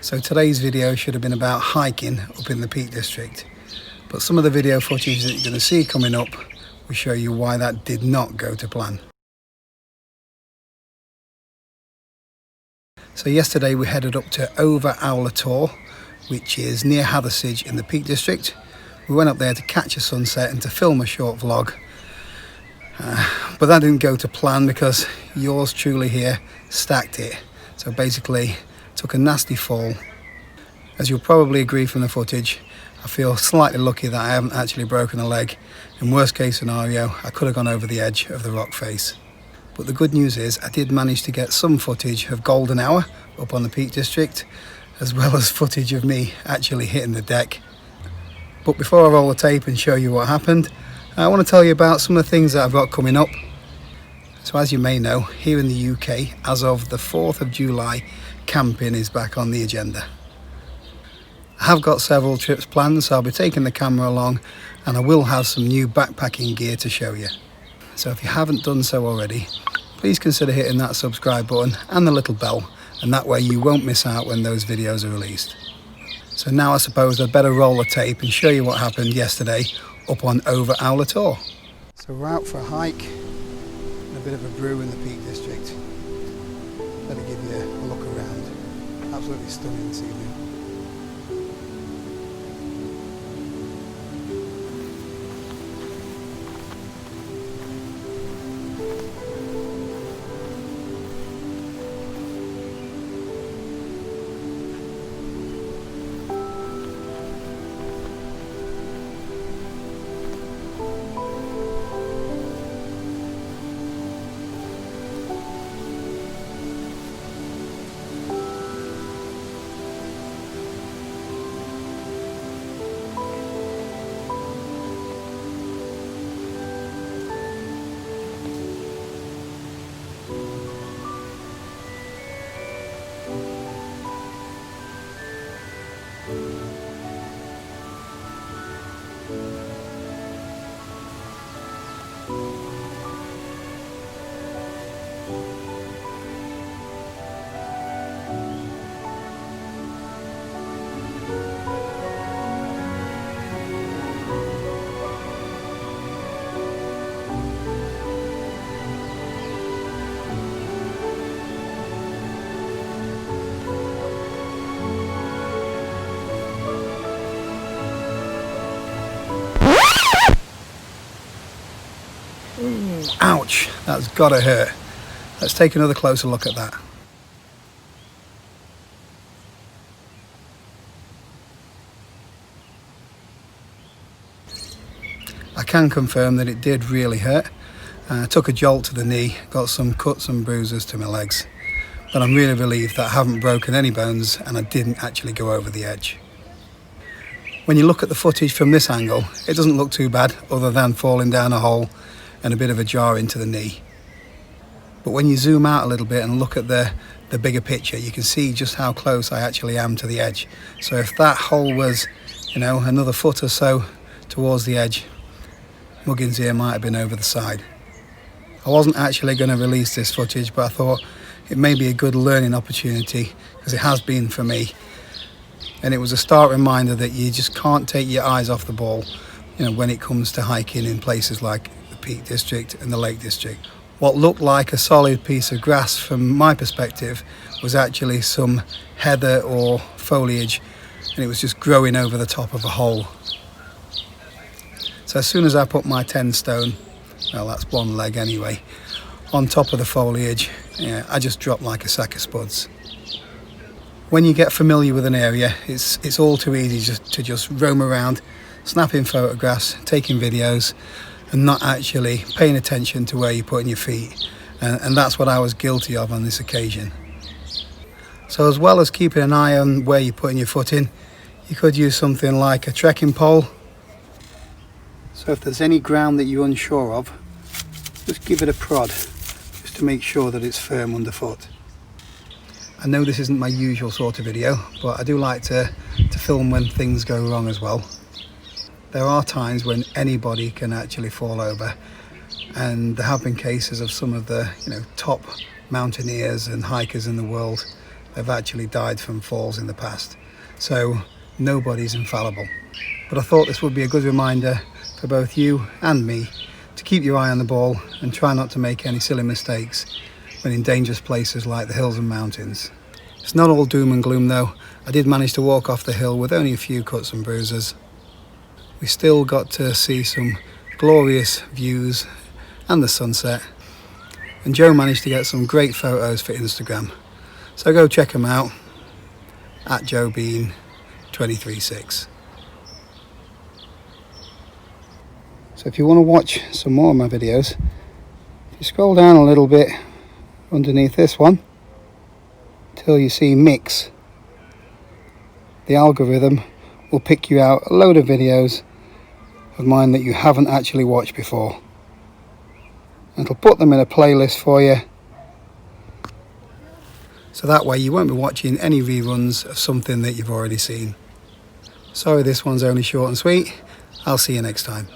So today's video should have been about hiking up in the Peak District, but some of the video footage that you're going to see coming up will show you why that did not go to plan. So yesterday we headed up to Over Owler Tor, which is near Hathersage in the Peak District. We went up there to catch a sunset and to film a short vlog, but that didn't go to plan because yours truly here stacked it. So basically took a nasty fall. As you'll probably agree from the footage, I feel slightly lucky that I haven't actually broken a leg. In worst case scenario, I could have gone over the edge of the rock face. But the good news is I did manage to get some footage of golden hour up on the Peak District, as well as footage of me actually hitting the deck. But before I roll the tape and show you what happened, I want to tell you about some of the things that I've got coming up. So as you may know, here in the UK, as of the 4th of July, camping is back on the agenda. I have got several trips planned, so I'll be taking the camera along, and I will have some new backpacking gear to show you. So if you haven't done so already, please consider hitting that subscribe button and the little bell, and that way you won't miss out when those videos are released. So now I suppose I'd better roll the tape and show you what happened yesterday up on Over Owler Tor. So we're out for a hike and a bit of a brew in the Peak District. Let me give you a look around. Absolutely stunning this evening. Ouch, that's gotta hurt. Let's take another closer look at that. I can confirm that it did really hurt. I took a jolt to the knee, got some cuts and bruises to my legs. But I'm really relieved that I haven't broken any bones and I didn't actually go over the edge. When you look at the footage from this angle, it doesn't look too bad other than falling down a hole and a bit of a jar into the knee. But when you zoom out a little bit and look at the bigger picture, you can see just how close I actually am to the edge. So if that hole was, another foot or so towards the edge, Muggins here might have been over the side. I wasn't actually going to release this footage, but I thought it may be a good learning opportunity, because it has been for me. And it was a stark reminder that you just can't take your eyes off the ball, when it comes to hiking in places like the Peak District and the Lake District. What looked like a solid piece of grass from my perspective was actually some heather or foliage, and it was just growing over the top of a hole. So as soon as I put my 10 stone, well, that's one leg anyway, on top of the foliage, I just dropped like a sack of spuds. When you get familiar with an area, it's all too easy to just roam around, snapping photographs, taking videos, and not actually paying attention to where you're putting your feet. And that's what I was guilty of on this occasion. So as well as keeping an eye on where you're putting your foot in, you could use something like a trekking pole. So if there's any ground that you're unsure of, just give it a prod, just to make sure that it's firm underfoot. I know this isn't my usual sort of video, but I do like to film when things go wrong as well. There are times when anybody can actually fall over, and there have been cases of some of the top mountaineers and hikers in the world they've actually died from falls in the past. So nobody's infallible. But I thought this would be a good reminder for both you and me to keep your eye on the ball and try not to make any silly mistakes when in dangerous places like the hills and mountains. It's not all doom and gloom though. I did manage to walk off the hill with only a few cuts and bruises. We still got to see some glorious views and the sunset, and Joe managed to get some great photos for Instagram. So go check them out at JoeBean236. So if you want to watch some more of my videos, if you scroll down a little bit underneath this one till you see mix, the algorithm will pick you out a load of videos of mine that you haven't actually watched before. And it'll put them in a playlist for you, so that way you won't be watching any reruns of something that you've already seen. Sorry this one's only short and sweet. I'll see you next time.